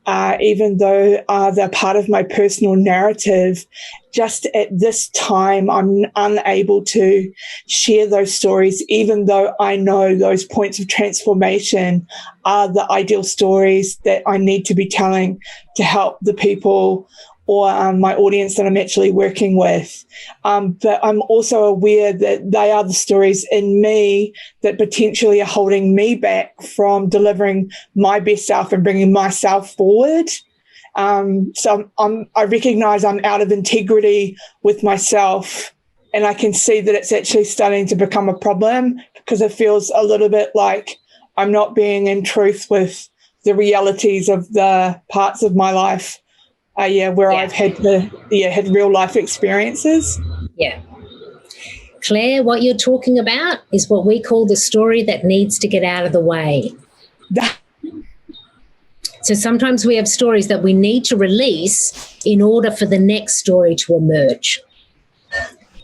even though they're part of my personal narrative, just at this time, I'm unable to share those stories, even though I know those points of transformation are the ideal stories that I need to be telling to help the people or my audience that I'm actually working with. But I'm also aware that they are the stories in me that potentially are holding me back from delivering my best self and bringing myself forward. So I recognize I'm out of integrity with myself, and I can see that it's actually starting to become a problem, because it feels a little bit like I'm not being in truth with the realities of the parts of my life, where I've had had real life experiences. Yeah. Claire, what you're talking about is what we call the story that needs to get out of the way. So sometimes we have stories that we need to release in order for the next story to emerge.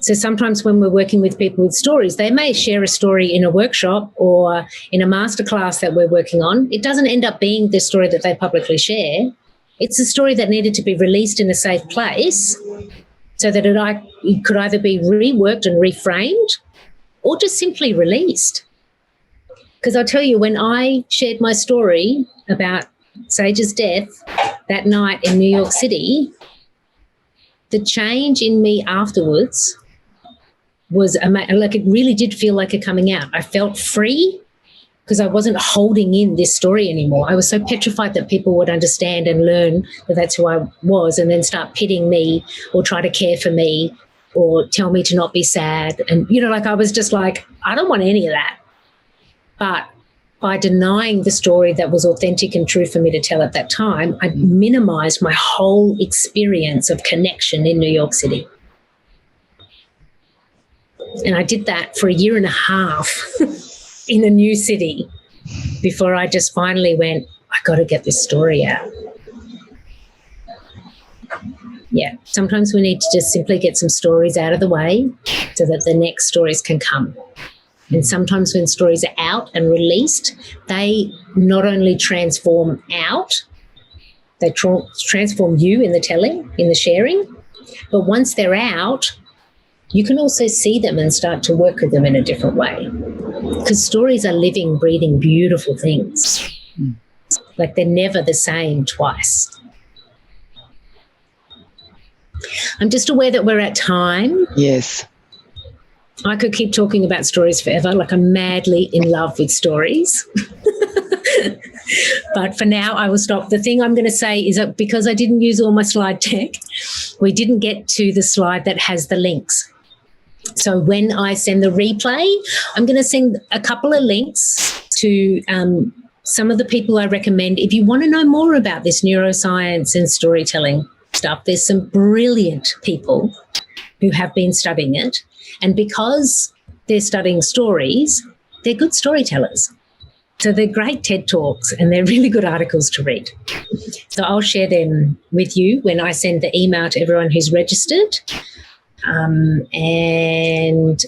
So sometimes when we're working with people with stories, they may share a story in a workshop or in a masterclass that we're working on. It doesn't end up being the story that they publicly share. It's a story that needed to be released in a safe place so that it could either be reworked and reframed or just simply released. Because I'll tell you, when I shared my story about Sage's death that night in New York City, the change in me afterwards was like, it really did feel like a coming out. I felt free because I wasn't holding in this story anymore. I was so petrified that people would understand and learn that that's who I was and then start pitying me or try to care for me or tell me to not be sad. And, you know, like I was just like, I don't want any of that. But by denying the story that was authentic and true for me to tell at that time, I minimized my whole experience of connection in New York City. And I did that for 1.5 years in a new city before I just finally went, I got to get this story out. Yeah, sometimes we need to just simply get some stories out of the way so that the next stories can come. And sometimes when stories are out and released, they not only transform out, they transform you in the telling, in the sharing, but once they're out, you can also see them and start to work with them in a different way. Because stories are living, breathing, beautiful things. Like they're never the same twice. I'm just aware that we're at time. Yes. I could keep talking about stories forever, like I'm madly in love with stories. But for now, I will stop. The thing I'm going to say is that because I didn't use all my slide deck, we didn't get to the slide that has the links. So when I send the replay, I'm going to send a couple of links to some of the people I recommend. If you want to know more about this neuroscience and storytelling stuff, there's some brilliant people who have been studying it. And because they're studying stories, they're good storytellers. So they're great TED Talks and they're really good articles to read. So I'll share them with you when I send the email to everyone who's registered. And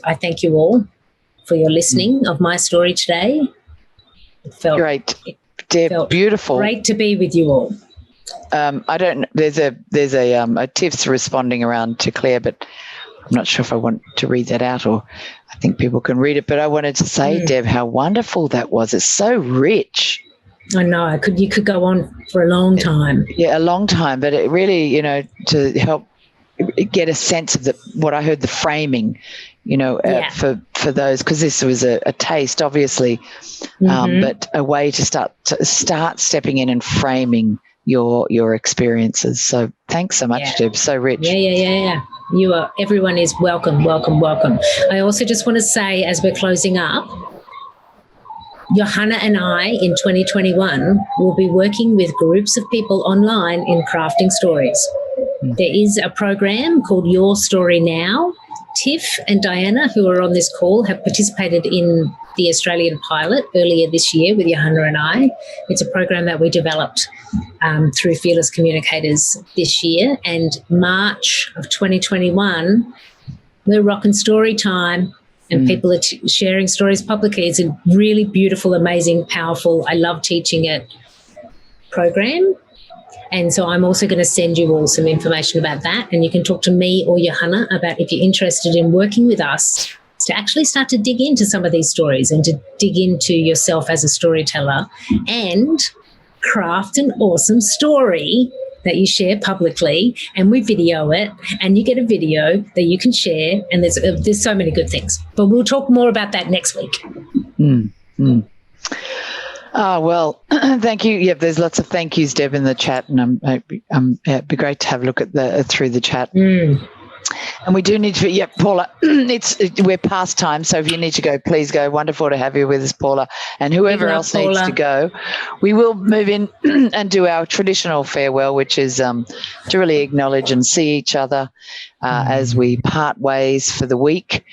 I thank you all for your listening of my story today. It felt great. Deb, beautiful. Great to be with you all. I don't. There's a Tiff's responding around to Claire, but I'm not sure if I want to read that out, or I think people can read it. But I wanted to say, Deb, how wonderful that was. It's so rich. I know. You could go on for a long time. Yeah, a long time. But it really, you know, to help get a sense of what I heard, the framing, you know, for those, because this was a taste, obviously, but a way to start stepping in and framing your experiences. So thanks so much, Deb. So rich. Yeah. Everyone is welcome. I also just want to say, as we're closing up, Johanna and I in 2021 will be working with groups of people online in crafting stories. There is a program called Your Story Now. Tiff and Diana, who are on this call, have participated in the Australian pilot earlier this year with Johanna and I. It's a program that we developed through Fearless Communicators this year. And March of 2021, we're rocking story time and people are sharing stories publicly. It's a really beautiful, amazing, powerful, I love teaching it program. And so I'm also going to send you all some information about that. And you can talk to me or Johanna about if you're interested in working with us to actually start to dig into some of these stories and to dig into yourself as a storyteller and craft an awesome story that you share publicly, and we video it and you get a video that you can share, and there's so many good things. But we'll talk more about that next week. Oh, well, thank you. Yeah, there's lots of thank yous, Deb, in the chat, and it'd be great to have a look at through the chat. And we do need to, Paula, we're past time, so if you need to go, please go. Wonderful to have you with us, Paula, and whoever else needs to go. We will move in and do our traditional farewell, which is to really acknowledge and see each other as we part ways for the week.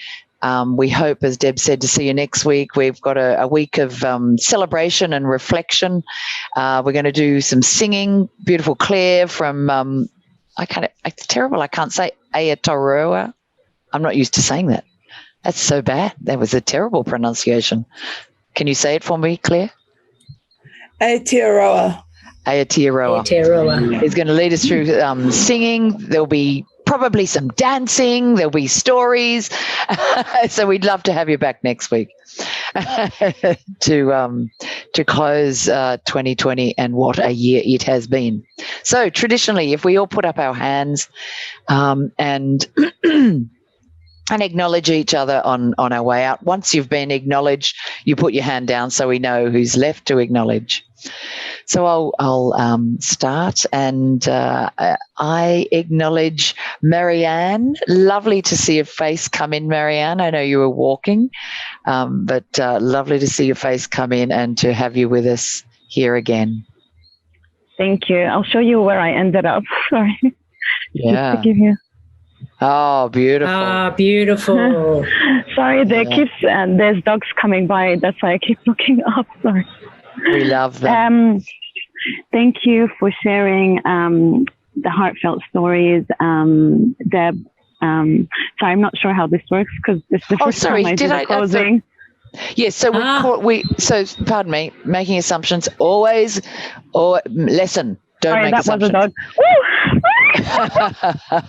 We hope, as Deb said, to see you next week. We've got a week of celebration and reflection. We're going to do some singing. Beautiful Claire from, it's terrible, I can't say Aotearoa. I'm not used to saying that. That's so bad. That was a terrible pronunciation. Can you say it for me, Claire? Aotearoa. He's going to lead us through singing. There'll be probably some dancing. There'll be stories. So we'd love to have you back next week. to close 2020 and what a year it has been. So traditionally, if we all put up our hands and and acknowledge each other on our way out. Once you've been acknowledged, you put your hand down so we know who's left to acknowledge. So I'll start, and I acknowledge Marianne. Lovely to see your face come in, Marianne. I know you were walking, but lovely to see your face come in and to have you with us here again. Thank you. I'll show you where I ended up. Sorry. Yeah. Just to give you. Oh, beautiful. Ah, beautiful. Sorry, there's dogs coming by. That's why I keep looking up. Sorry. We love them. Thank you for sharing the heartfelt stories, Deb. Sorry, I'm not sure how this works because this is the first time I do the closing. Yes, so pardon me, making assumptions. Always, or listen, don't make assumptions. That was a dog.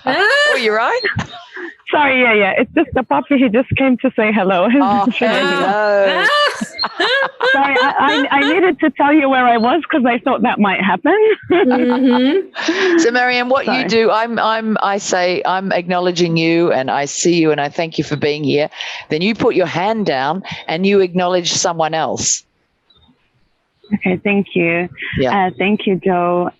Oh, you're right. Sorry, yeah. It's just the puppy. He just came to say hello. Oh, hello. Sorry, I needed to tell you where I was because I thought that might happen. Mm-hmm. So, Marianne, what you do, I say I'm acknowledging you, and I see you, and I thank you for being here. Then you put your hand down and you acknowledge someone else. Okay, thank you. Yeah. Thank you, Joe.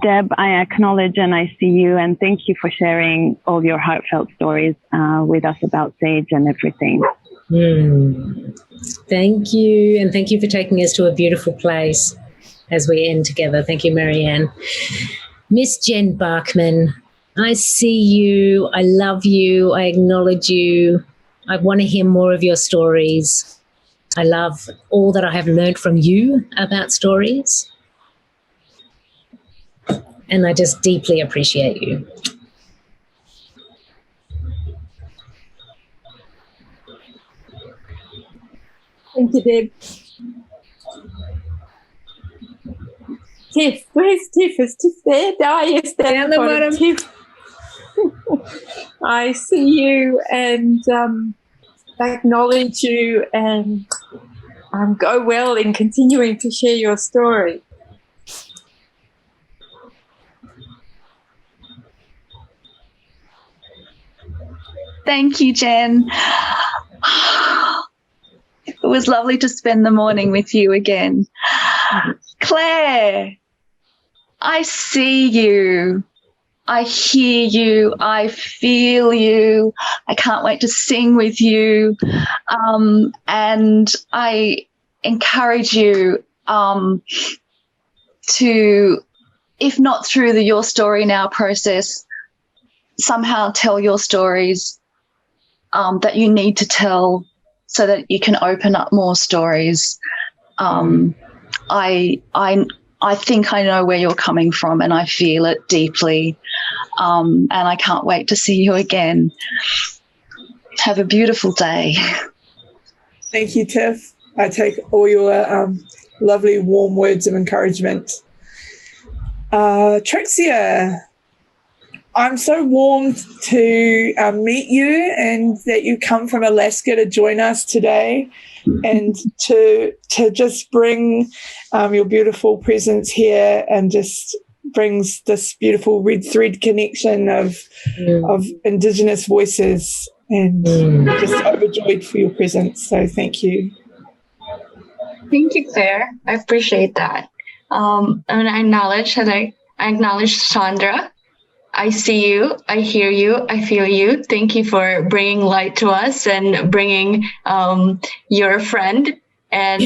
Deb, I acknowledge and I see you, and thank you for sharing all your heartfelt stories with us about Sage and everything. Thank you, and thank you for taking us to a beautiful place as we end together. Thank you, Marianne. Miss Jen Barkman, I see you, I love you, I acknowledge you. I want to hear more of your stories. I love all that I have learned from you about stories. And I just deeply appreciate you. Thank you, Deb. Tiff, where's Tiff? Is Tiff there? Oh, yes, down the bottom. Tiff. I see you and acknowledge you, and go well in continuing to share your story. Thank you, Jen. It was lovely to spend the morning with you again. Claire, I see you. I hear you. I feel you. I can't wait to sing with you. And I encourage you to, if not through the Your Story Now process, somehow tell your stories that you need to tell so that you can open up more stories. I think I know where you're coming from, and I feel it deeply. And I can't wait to see you again. Have a beautiful day. Thank you, Tiff. I take all your lovely, warm words of encouragement. Trixia, I'm so warmed to meet you, and that you come from Alaska to join us today, and to just bring your beautiful presence here, and just brings this beautiful red thread connection of Indigenous voices, and just overjoyed for your presence. So thank you. Thank you, Claire. I appreciate that. And I acknowledge Chandra. I see you, I hear you, I feel you. Thank you for bringing light to us and bringing your friend. And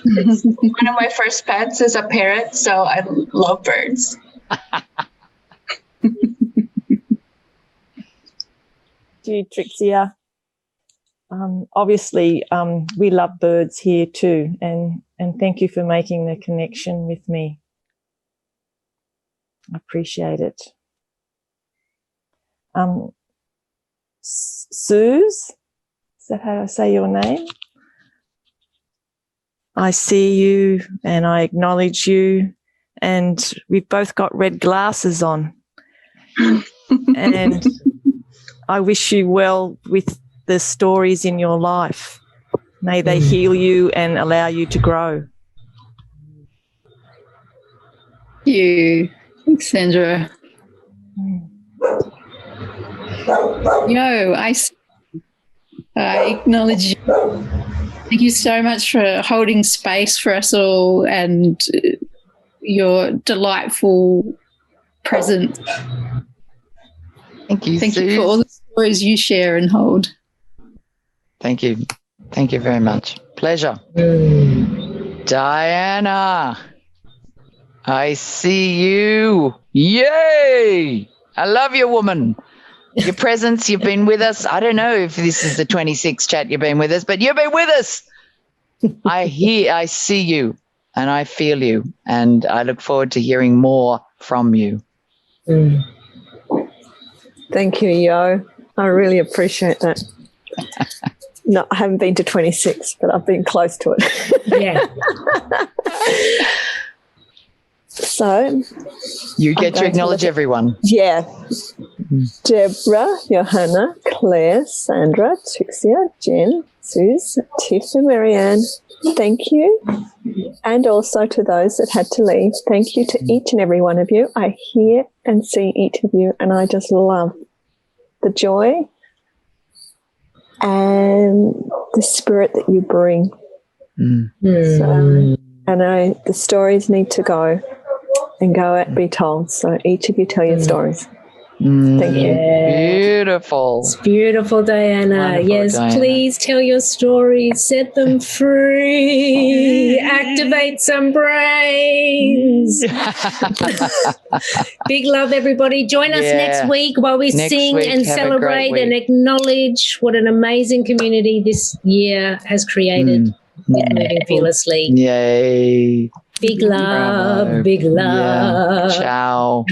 one of my first pets is a parrot, so I love birds. To you, Trixia. Obviously, we love birds here too, and thank you for making the connection with me. I appreciate it. Suze, is that how I say your name? I see you and I acknowledge you, and we've both got red glasses on. And I wish you well with the stories in your life, May they heal you and allow you to grow. Thank you. Thanks, Sandra. I acknowledge you. Thank you so much for holding space for us all and your delightful presence. Thank you, Thank Suze. you for all the stories you share and hold. Thank you. Thank you very much. Pleasure. Diana, I see you. Yay! I love you, woman. Your presence, you've been with us. I don't know if this is the 26th chat you've been with us, but you've been with us. I see you, and I feel you, and I look forward to hearing more from you. Thank you, Yo. I really appreciate that. No, I haven't been to 26, but I've been close to it. Yeah. So you get to acknowledge everyone. Yeah. Debra, Johanna, Claire, Sandra, Trixia, Jen, Suze, Tiff and Marianne, thank you. And also to those that had to leave, thank you to each and every one of you. I hear and see each of you, and I just love the joy and the spirit that you bring. So, and the stories need to go and go out, be told. So each of you tell your stories. Thank you. Beautiful. It's beautiful, Diana. Wonderful, yes, Diana. Please tell your stories. Set them free. Activate some brains. Big love, everybody. Join us next week while we sing and celebrate and acknowledge what an amazing community this year has created. Moving fearlessly. Yay. Big love. Bravo. Big love. Yeah. Ciao.